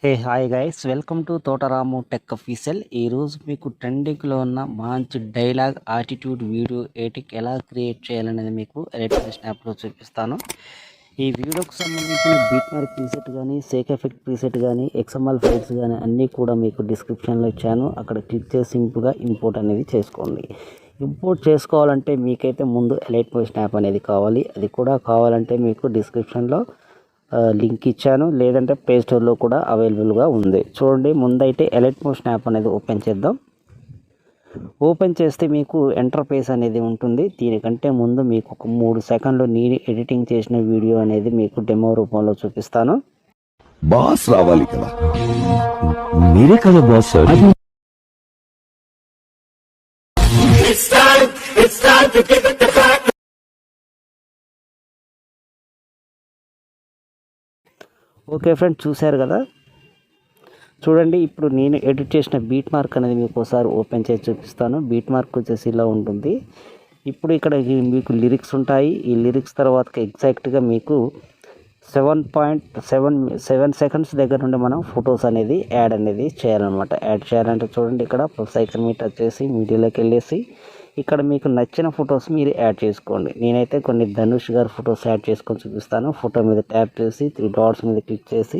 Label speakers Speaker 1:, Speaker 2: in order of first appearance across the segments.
Speaker 1: Hey hi guys, welcome to తోట రాము tech official. ఈరోజు మీకు ట్రెండింగ్లో ఉన్న మంచి డైలాగ్ యాటిట్యూడ్ వీడియో ఎడిట్ ఎలా క్రియేట్ చేయాలనేది మీకు ఎలక్ట్రిక్ యాప్లో చూపిస్తాను. ఈ వీడియోకి సంబంధించిన బీట్ మార్క్ ప్రీసెట్ కానీ, సేక్ ఎఫెక్ట్ ప్రీసెట్ కానీ, ఎక్స్ఎంఎల్ ఫైల్స్ కానీ అన్నీ కూడా మీకు డిస్క్రిప్షన్లో ఇచ్చాను. అక్కడ క్లిక్ చేసి సింపుల్గా ఇంపోర్ట్ అనేది చేసుకోండి. ఇంపోర్ట్ చేసుకోవాలంటే మీకైతే ముందు అలైట్ మోషన్ యాప్ అనేది కావాలి. అది కూడా కావాలంటే మీకు డిస్క్రిప్షన్లో లింక్ ఇచ్చాను, లేదంటే ప్లే స్టోర్లో కూడా అవైలబుల్గా ఉంది. చూడండి, ముందైతే అలైట్ మోషన్ యాప్ అనేది ఓపెన్ చేద్దాం. ఓపెన్ చేస్తే మీకు ఇంటర్ఫేస్ అనేది ఉంటుంది. దీనికంటే ముందు మీకు ఒక 3 సెకండ్లు నేను ఎడిటింగ్ చేసిన వీడియో అనేది మీకు డెమో రూపంలో చూపిస్తాను.
Speaker 2: బాస్ రావాలి కదా, మీరే కదా బాస్.
Speaker 1: ఓకే ఫ్రెండ్స్, చూశారు కదా. చూడండి, ఇప్పుడు నేను ఎడిట్ చేసిన బీట్ మార్క్ అనేది మీకు ఒకసారి ఓపెన్ చేసి చూపిస్తాను. బీట్ మార్క్ వచ్చేసి ఇలా ఉంటుంది. ఇప్పుడు ఇక్కడ మీకు లిరిక్స్ ఉంటాయి. ఈ లిరిక్స్ తర్వాత ఎగ్జాక్ట్గా మీకు 7.7 సెకండ్స్ దగ్గర నుండి మనం ఫొటోస్ అనేది యాడ్ అనేది చేయాలన్నమాట. యాడ్ చేయాలంటే చూడండి, ఇక్కడ ప్లస్ ఐకాన్ మీద టచ్ చేసి మీడియాలోకి వెళ్ళేసి ఇక్కడ మీకు నచ్చిన ఫొటోస్ మీరు యాడ్ చేసుకోండి. నేనైతే కొన్ని ధనుష్ గారి ఫొటోస్ యాడ్ చేసుకొని చూపిస్తాను. ఫోటో మీద ట్యాప్ చేసి 3 డాట్స్ మీద క్లిక్ చేసి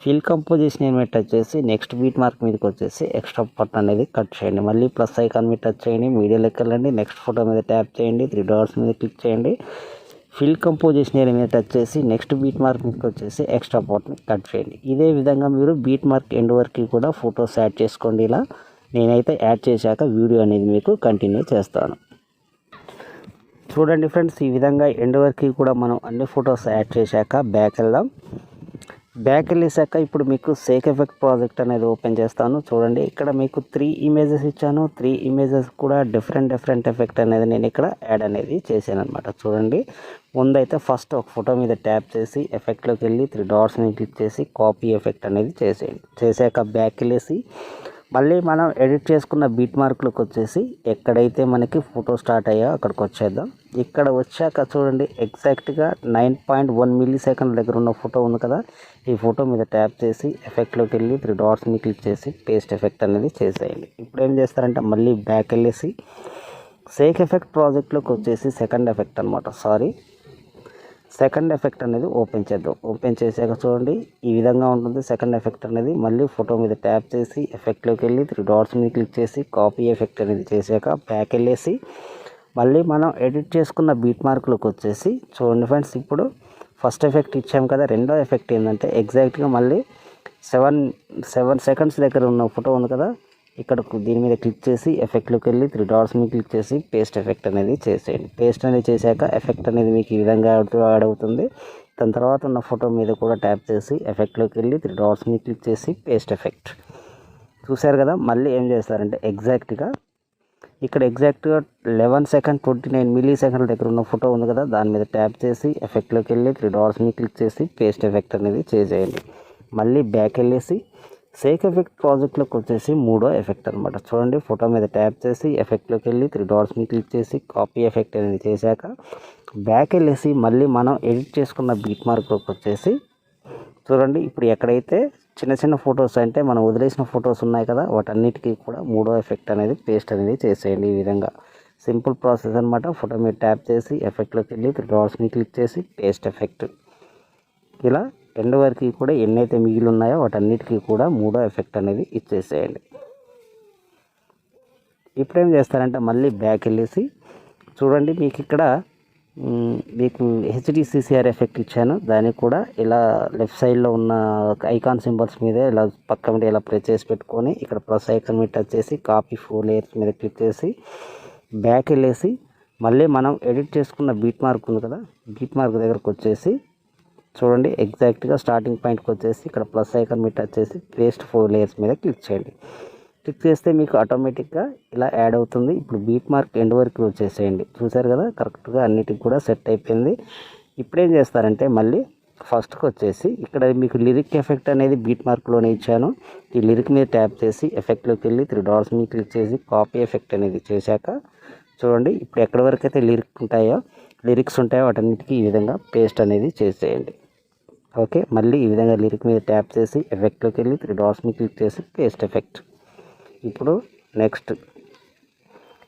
Speaker 1: ఫిల్ కంపోజిషన్ మీద టచ్ చేసి నెక్స్ట్ బీట్ మార్క్ మీదకి వచ్చేసి ఎక్స్ట్రా పార్ట్ అనేది కట్ చేయండి. మళ్ళీ ప్లస్ ఐకాన్ మీద టచ్ చేయండి, మీడియాలోకి వెళ్ళండి, నెక్స్ట్ ఫోటో మీద ట్యాప్ చేయండి, 3 డాట్స్ మీద క్లిక్ చేయండి, ఫిల్ కంపోజిషన్ ఏరియా మీద టచ్ చేసి నెక్స్ట్ బీట్ మార్క్ మీదకి వచ్చేసి ఎక్స్ట్రా పార్ట్ని కట్ చేయండి. ఇదే విధంగా మీరు బీట్ మార్క్ ఎండ్ వరకు కూడా ఫొటోస్ యాడ్ చేసుకోండి. ఇలా నేనైతే యాడ్ చేశాక వీడియో అనేది మీకు కంటిన్యూ చేస్తాను. చూడండి ఫ్రెండ్స్, ఈ విధంగా ఎండ్ వరకు కూడా మనం అన్ని ఫొటోస్ యాడ్ చేశాక బ్యాక్ వెళ్దాం. బ్యాక్ వెళ్ళేసాక ఇప్పుడు మీకు సేక్ ఎఫెక్ట్ ప్రాజెక్ట్ అనేది ఓపెన్ చేస్తాను. చూడండి, ఇక్కడ మీకు 3 ఇమేజెస్ ఇచ్చాను. 3 ఇమేజెస్ కూడా డిఫరెంట్ ఎఫెక్ట్ అనేది నేను ఇక్కడ యాడ్ అనేది చేశాను అనమాట. చూడండి, ముందైతే ఫస్ట్ ఒక ఫోటో మీద ట్యాప్ చేసి ఎఫెక్ట్లోకి వెళ్ళి 3 డాట్స్ మీద క్లిక్ చేసి కాపీ ఎఫెక్ట్ అనేది చేసేయండి. చేశాక బ్యాక్ వెళ్ళేసి మళ్ళీ మనం ఎడిట్ చేసుకున్న బీట్ మార్క్లోకి వచ్చేసి ఎక్కడైతే మనకి ఫోటో స్టార్ట్ అయ్యో అక్కడికి వచ్చేద్దాం. ఇక్కడ వచ్చాక చూడండి, ఎగ్జాక్ట్గా 9.1 మిల్లీ సెకండ్ దగ్గర ఉన్న ఫోటో ఉంది కదా, ఈ ఫోటో మీద ట్యాప్ చేసి ఎఫెక్ట్లోకి వెళ్ళి 3 డాట్స్ని క్లిక్ చేసి పేస్ట్ ఎఫెక్ట్ అనేది చేసేయండి. ఇప్పుడు ఏం చేస్తారంటే మళ్ళీ బ్యాక్ వెళ్ళేసి సేక్ ఎఫెక్ట్ ప్రాజెక్ట్లోకి వచ్చేసి సెకండ్ ఎఫెక్ట్ అనేది ఓపెన్ చేద్దాం. ఓపెన్ చేశాక చూడండి, ఈ విధంగా ఉంటుంది సెకండ్ ఎఫెక్ట్ అనేది. మళ్ళీ ఫోటో మీద ట్యాప్ చేసి ఎఫెక్ట్లోకి వెళ్ళి 3 డాట్స్ మీద క్లిక్ చేసి కాపీ ఎఫెక్ట్ అనేది చేశాక బ్యాక్ వెళ్ళేసి మళ్ళీ మనం ఎడిట్ చేసుకున్న బీట్ మార్క్లోకి వచ్చేసి చూడండి ఫ్రెండ్స్, ఇప్పుడు ఫస్ట్ ఎఫెక్ట్ ఇచ్చాం కదా, రెండో ఎఫెక్ట్ ఏంటంటే ఎగ్జాక్ట్గా మళ్ళీ 7 సెకండ్స్ దగ్గర ఉన్న ఫోటో ఉంది కదా, ఇక్కడ దీని మీద క్లిక్ చేసి ఎఫెక్ట్లోకి వెళ్ళి 3 డాట్స్ మీద క్లిక్ చేసి పేస్ట్ ఎఫెక్ట్ అనేది చేసేయండి. పేస్ట్ అనేది చేశాక ఎఫెక్ట్ అనేది మీకు ఈ విధంగా యాడ్ అవుతుంది. దాని తర్వాత ఉన్న ఫోటో మీద కూడా ట్యాప్ చేసి ఎఫెక్ట్లోకి వెళ్ళి 3 డాట్స్ మీద క్లిక్ చేసి పేస్ట్ ఎఫెక్ట్. చూశారు కదా. మళ్ళీ ఏం చేస్తారంటే ఎగ్జాక్ట్గా 11 సెకండ్ 29 మిల్లీ సెకండ్ల దగ్గర ఉన్న ఫోటో ఉంది కదా, దాని మీద ట్యాప్ చేసి ఎఫెక్ట్లోకి వెళ్ళి 3 డాట్స్ మీద క్లిక్ చేసి పేస్ట్ ఎఫెక్ట్ అనేది చేసేయండి. మళ్ళీ బ్యాక్ వెళ్ళేసి సేక్ ఎఫెక్ట్ ప్రాజెక్ట్లోకి వచ్చేసి మూడో ఎఫెక్ట్ అనమాట. చూడండి, ఫోటో మీద ట్యాప్ చేసి ఎఫెక్ట్లోకి వెళ్ళి 3 డాట్స్ మీద క్లిక్ చేసి కాపీ ఎఫెక్ట్ అనేది చేశాక బ్యాక్ వెళ్ళేసి మళ్ళీ మనం ఎడిట్ చేసుకున్న బీట్ మార్క్లోకి వచ్చేసి చూడండి, ఇప్పుడు ఎక్కడైతే చిన్న ఫొటోస్ అంటే మనం వదిలేసిన ఫొటోస్ ఉన్నాయి కదా, వాటన్నిటికీ కూడా మూడో ఎఫెక్ట్ అనేది పేస్ట్ అనేది చేసేయండి. ఈ విధంగా సింపుల్ ప్రాసెస్ అనమాట. ఫోటో మీద ట్యాప్ చేసి ఎఫెక్ట్లోకి వెళ్ళి 3 డాట్స్ మీద క్లిక్ చేసి పేస్ట్ ఎఫెక్ట్. ఇలా ఎండ్ వరకు కూడా ఎన్నైతే మిగిలి ఉన్నాయో వాటన్నిటికీ కూడా మూడో ఎఫెక్ట్ అనేది ఇచ్చేసేయండి. ఇప్పుడు ఏం చేస్తారంటే మళ్ళీ బ్యాక్ వెళ్ళేసి చూడండి, మీకు ఇక్కడ మీకు HDCCR ఎఫెక్ట్ ఇచ్చాను. దానికి కూడా ఇలా లెఫ్ట్ సైడ్లో ఉన్న ఐకాన్ సింబల్స్ మీద ఇలా పక్క మీద ఇలా ప్రెస్ చేసి పెట్టుకొని ఇక్కడ ప్లస్ ఐకాన్ మీద టచ్ చేసి కాపీ 4 లేయర్స్ మీద క్లిక్ చేసి బ్యాక్ వెళ్ళేసి మళ్ళీ మనం ఎడిట్ చేసుకున్న బీట్ మార్క్ ఉంది కదా, బీట్ మార్క్ దగ్గరకు వచ్చేసి చూడండి, ఎగ్జాక్ట్గా స్టార్టింగ్ పాయింట్కి వచ్చేసి ఇక్కడ ప్లస్ ఐకాన్ మీద టచ్ చేసి పేస్ట్ 4 లేయర్స్ మీద క్లిక్ చేయండి. క్లిక్ చేస్తే మీకు ఆటోమేటిక్గా ఇలా యాడ్ అవుతుంది. ఇప్పుడు బీట్ మార్క్ ఎండ్ వరకు వచ్చేసేయండి. చూసారు కదా, కరెక్ట్గా అన్నిటికి కూడా సెట్ అయిపోయింది. ఇప్పుడేం చేస్తారంటే మళ్ళీ ఫస్ట్కి వచ్చేసి ఇక్కడ మీకు లిరిక్ ఎఫెక్ట్ అనేది బీట్ మార్క్లోనే ఇచ్చాను. ఈ లిరిక్ మీద ట్యాప్ చేసి ఎఫెక్ట్లోకి వెళ్ళి 3 డాట్స్ మీద క్లిక్ చేసి కాపీ ఎఫెక్ట్ అనేది చేశాక చూడండి, ఇప్పుడు ఎక్కడి వరకు అయితే లిరిక్స్ ఉంటాయో వాటన్నిటికీ ఈ విధంగా పేస్ట్ అనేది చేసేయండి. ఓకే, మళ్ళీ ఈ విధంగా లిరిక్ మీద ట్యాప్ చేసి ఎఫెక్ట్లోకి వెళ్ళి 3 డాట్స్ మీద క్లిక్ చేసి పేస్ట్ ఎఫెక్ట్. ఇప్పుడు నెక్స్ట్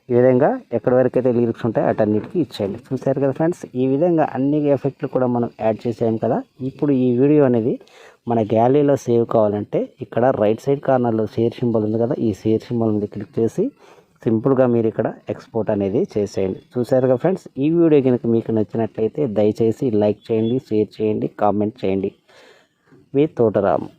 Speaker 1: ఈ విధంగా ఎక్కడి వరకు అయితే లిరిక్స్ ఉంటాయో అటన్నిటికీ ఇచ్చేయండి. చూసారు కదా ఫ్రెండ్స్, ఈ విధంగా అన్ని ఎఫెక్ట్లు కూడా మనం యాడ్ చేసాం కదా. ఇప్పుడు ఈ వీడియో అనేది మన గ్యాలరీలో సేవ్ కావాలంటే ఇక్కడ రైట్ సైడ్ కార్నర్లో షేర్ సింబల్ ఉంది కదా, ఈ షేర్ సింబల్ మీద క్లిక్ చేసి సింపుల్గా మీరు ఇక్కడ ఎక్స్పోర్ట్ అనేది చేసేయండి. చూసారు కదా ఫ్రెండ్స్, ఈ వీడియో కనుక మీకు నచ్చినట్లయితే దయచేసి లైక్ చేయండి, షేర్ చేయండి, కామెంట్ చేయండి. మీ తోట రాము.